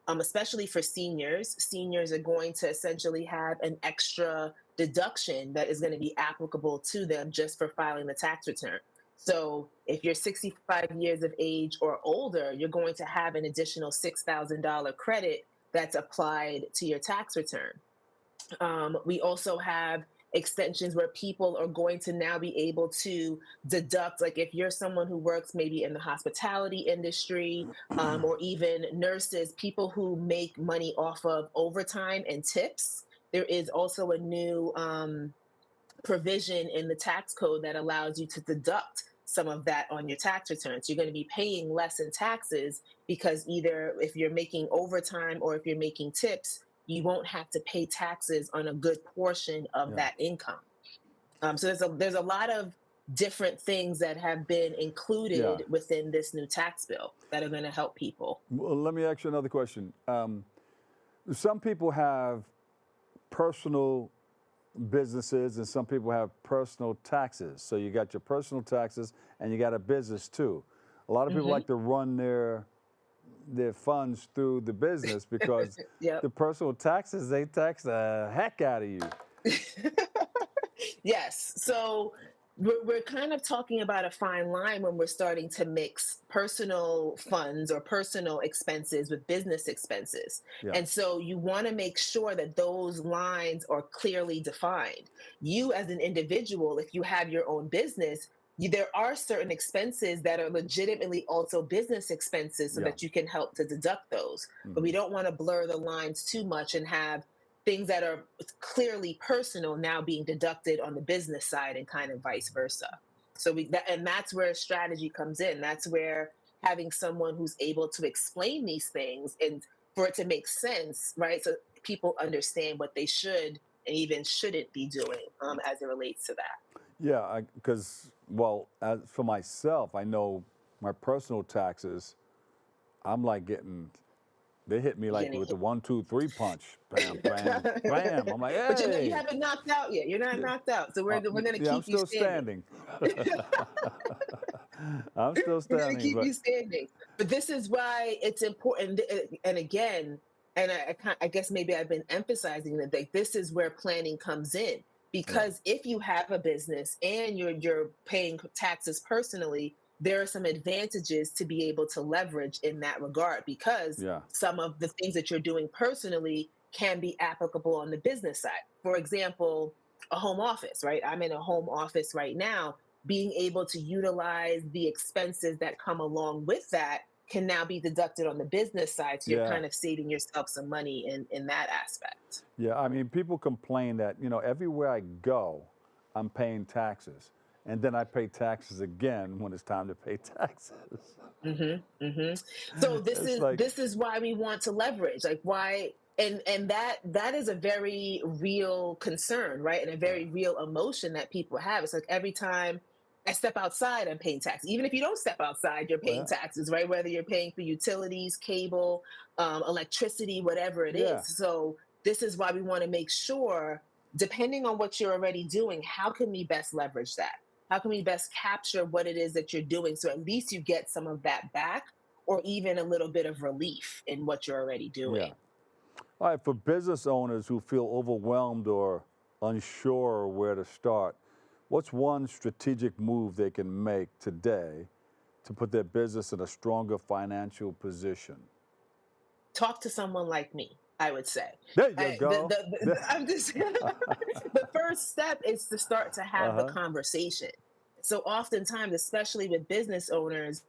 especially for seniors. Seniors are going to essentially have an extra deduction that is going to be applicable to them just for filing the tax return. So if you're 65 years of age or older, you're going to have an additional $6,000 credit that's applied to your tax return. We also have extensions where people are going to now be able to deduct, like if you're someone who works maybe in the hospitality industry, or even nurses, people who make money off of overtime and tips. There is also a new provision in the tax code that allows you to deduct some of that on your tax return. So you're going to be paying less in taxes because either if you're making overtime or if you're making tips, you won't have to pay taxes on a good portion of that income. So there's a lot of different things that have been included within this new tax bill that are going to help people. Well, let me ask you another question. Some people have personal businesses and some people have personal taxes. So you got your personal taxes and you got a business too. A lot of people like to run their funds through the business because the personal taxes, they tax the heck out of you. Yes. So we're kind of talking about a fine line when we're starting to mix personal funds or personal expenses with business expenses. And so you want to make sure that those lines are clearly defined. You as an individual, if you have your own business, there are certain expenses that are legitimately also business expenses so that you can help to deduct those. But we don't want to blur the lines too much and have things that are clearly personal now being deducted on the business side and kind of vice versa. So that's where strategy comes in. That's where having someone who's able to explain these things and for it to make sense, right? So people understand what they should and even shouldn't be doing as it relates to that. Yeah, because, for myself, I know my personal taxes, I'm like they hit me like with the 1, 2, 3 punch. Bam, bam, bam. I'm like, hey. But you haven't knocked out yet. You're not knocked out. So we're going to keep I'm still you standing. I'm still standing. We're going to keep you standing. But this is why it's important. And again, and I guess maybe I've been emphasizing that this is where planning comes in. Because if you have a business and you're paying taxes personally, there are some advantages to be able to leverage in that regard because some of the things that you're doing personally can be applicable on the business side. For example, a home office, right? I'm in a home office right now. Being able to utilize the expenses that come along with that can now be deducted on the business side. So you're Yeah. kind of saving yourself some money in that aspect. Yeah, I mean, people complain that, everywhere I go, I'm paying taxes. And then I pay taxes again when it's time to pay taxes. So this It's is like, this is why we want to leverage, like why, and that is a very real concern, right? And a very real emotion that people have. It's like every time I step outside, I'm paying taxes. Even if you don't step outside, you're paying yeah, taxes, right? Whether you're paying for utilities, cable, electricity, whatever it yeah. is. So this is why we want to make sure, depending on what you're already doing, how can we best leverage that? How can we best capture what it is that you're doing so at least you get some of that back or even a little bit of relief in what you're already Yeah. doing? All right, for business owners who feel overwhelmed or unsure where to start, what's one strategic move they can make today to put their business in a stronger financial position? Talk to someone like me, I would say. There you go. I'm just the first step is to start to have the Uh-huh. conversation. So oftentimes, especially with business owners,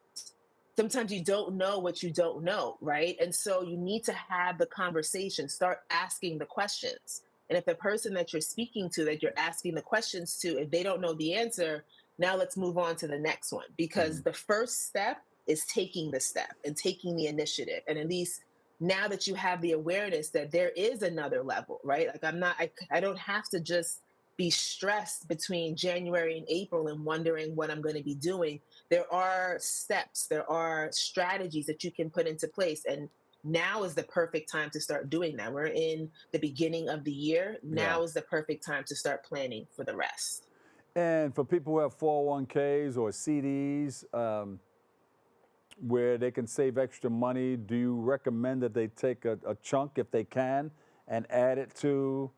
sometimes you don't know what you don't know, right? And so you need to have the conversation, start asking the questions. And if the person that you're speaking to, that you're asking the questions to, if they don't know the answer, now let's move on to the next one. Because the first step is taking the step and taking the initiative. And at least now that you have the awareness that there is another level, right? Like I don't have to just be stressed between January and April and wondering what I'm going to be doing. There are steps, there are strategies that you can put into place. And now is the perfect time to start doing that. We're in the beginning of the year. Yeah. Now is the perfect time to start planning for the rest. And for people who have 401ks or CDs, where they can save extra money, do you recommend that they take a chunk, if they can, and add it to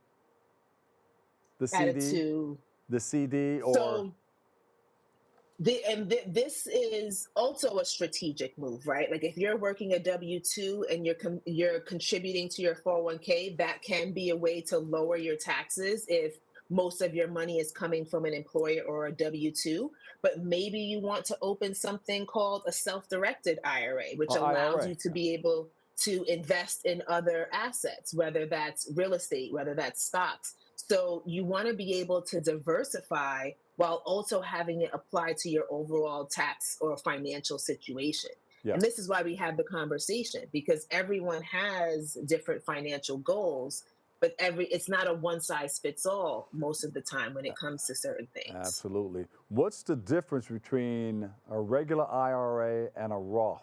the Added CD? to The CD or so this is also a strategic move, right? Like if you're working a W-2 and you're contributing to your 401k, that can be a way to lower your taxes if most of your money is coming from an employer or a W-2. But maybe you want to open something called a self-directed IRA, which allows IRA. you to be able to invest in other assets, whether that's real estate, whether that's stocks. So you want to be able to diversify while also having it apply to your overall tax or financial situation. Yeah. And this is why we have the conversation, because everyone has different financial goals, but it's not a one size fits all most of the time when it comes to certain things. Absolutely. What's the difference between a regular IRA and a Roth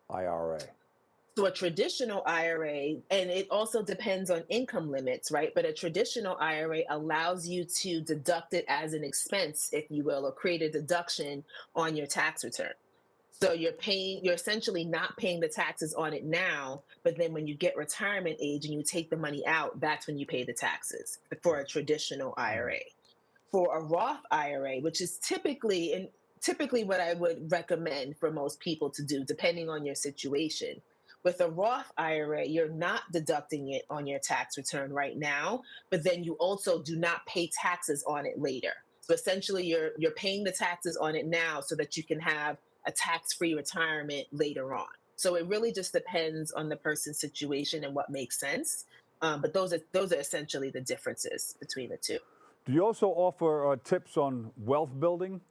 IRA? So a traditional IRA, and it also depends on income limits, right? But a traditional IRA allows you to deduct it as an expense, if you will, or create a deduction on your tax return. So you're essentially not paying the taxes on it now, but then when you get retirement age and you take the money out, that's when you pay the taxes for a traditional IRA. For a Roth IRA, which is typically what I would recommend for most people to do, depending on your situation. With a Roth IRA, you're not deducting it on your tax return right now, but then you also do not pay taxes on it later. So essentially, you're paying the taxes on it now so that you can have a tax-free retirement later on. So it really just depends on the person's situation and what makes sense. But those are essentially the differences between the two. Do you also offer tips on wealth building,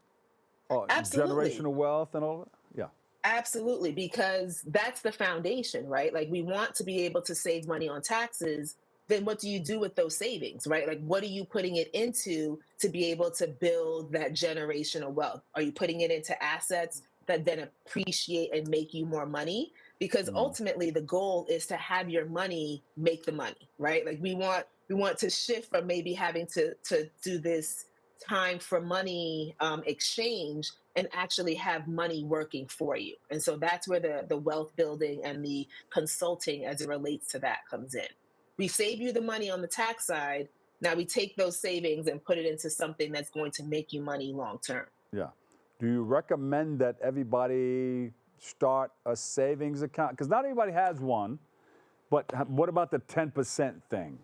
Absolutely. generational wealth, and all that? Yeah. Absolutely, because that's the foundation, right? Like we want to be able to save money on taxes. Then what do you do with those savings, right? Like what are you putting it into to be able to build that generational wealth? Are you putting it into assets that then appreciate and make you more money? Because ultimately the goal is to have your money make the money, right? Like we want to shift from maybe having to do this time for money exchange and actually have money working for you. And so that's where the wealth building and the consulting as it relates to that comes in. We save you the money on the tax side. Now we take those savings and put it into something that's going to make you money long term. Yeah. Do you recommend that everybody start a savings account? Because not everybody has one, but what about the 10% thing?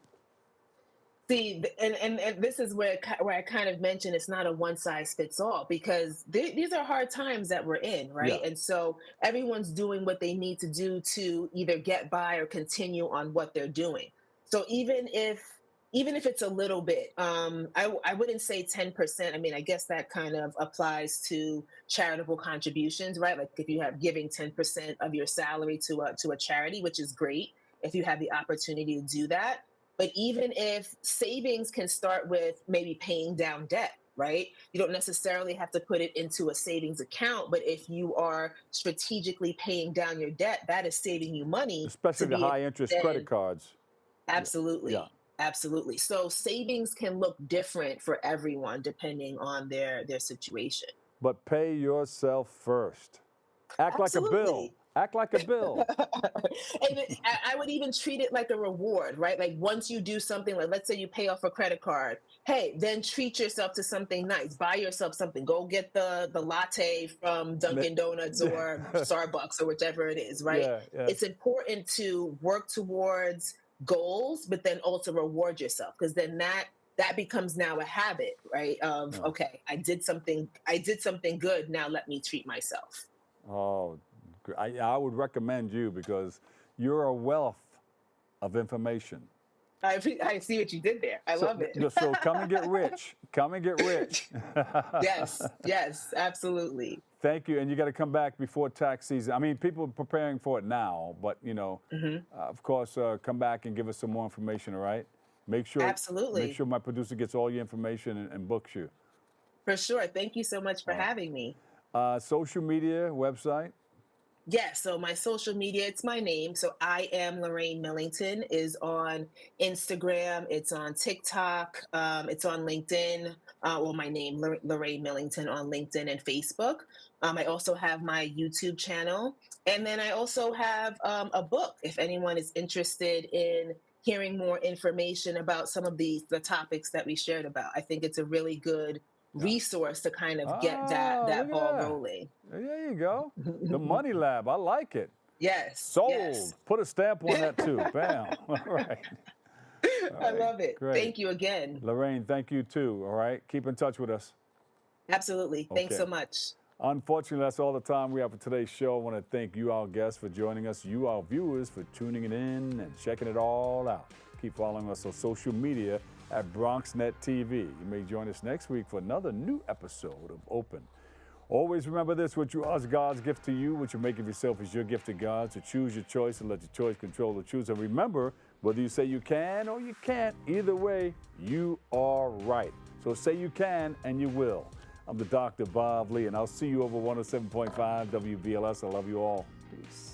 See, and this is where I kind of mentioned it's not a one size fits all, because these are hard times that we're in, right? Yeah. And so everyone's doing what they need to do to either get by or continue on what they're doing. So even if it's a little bit, I wouldn't say 10%. I mean, I guess that kind of applies to charitable contributions, right? Like if you have giving 10% of your salary to a charity, which is great if you have the opportunity to do that. But even if savings can start with maybe paying down debt, right? You don't necessarily have to put it into a savings account, but if you are strategically paying down your debt, that is saving you money. Especially to the be able high to interest then- credit cards. Absolutely. Yeah. Absolutely. So savings can look different for everyone depending on their situation. But pay yourself first. Act like a bill. Absolutely. Act like a bill. And I would even treat it like a reward, right? Like once you do something, like let's say you pay off a credit card, hey, then treat yourself to something nice. Buy yourself something. Go get the latte from Dunkin' Donuts or Starbucks or whichever it is, right? Yeah, yeah. It's important to work towards goals, but then also reward yourself, because then that becomes now a habit, right? Of okay, I did something good. Now let me treat myself. Oh, I would recommend you because you're a wealth of information. I see what you did there. I love it. So come and get rich. Come and get rich. Yes, absolutely. Thank you. And you got to come back before tax season. I mean, people are preparing for it now, but, of course, come back and give us some more information, all right? Make sure my producer gets all your information and books you. For sure. Thank you so much for having me. Social media, website? Yeah, so my social media, it's my name. So I am Lorraine Millington is on Instagram. It's on TikTok. It's on LinkedIn. My name, Lorraine Millington, on LinkedIn and Facebook. I also have my YouTube channel. And then I also have a book if anyone is interested in hearing more information about some of the topics that we shared about. I think it's a really good resource to kind of get that ball rolling. There you go. The Money Lab. I like it. Yes. Sold. Yes. Put a stamp on that too. Bam. All right. I love it. Great. Thank you again. Lorraine, thank you too. All right. Keep in touch with us. Absolutely. Thanks Okay. so much. Unfortunately, that's all the time we have for today's show. I want to thank you, our guests, for joining us, you, our viewers, for tuning it in and checking it all out. Keep following us on social media at BronxNet TV. You may join us next week for another new episode of Open. Always remember this: what you are is God's gift to you. What you make of yourself is your gift to God. So choose your choice and let your choice control the choose. And remember, whether you say you can or you can't, either way, you are right. So say you can and you will. I'm the Dr. Bob Lee, and I'll see you over 107.5 WBLS. I love you all. Peace.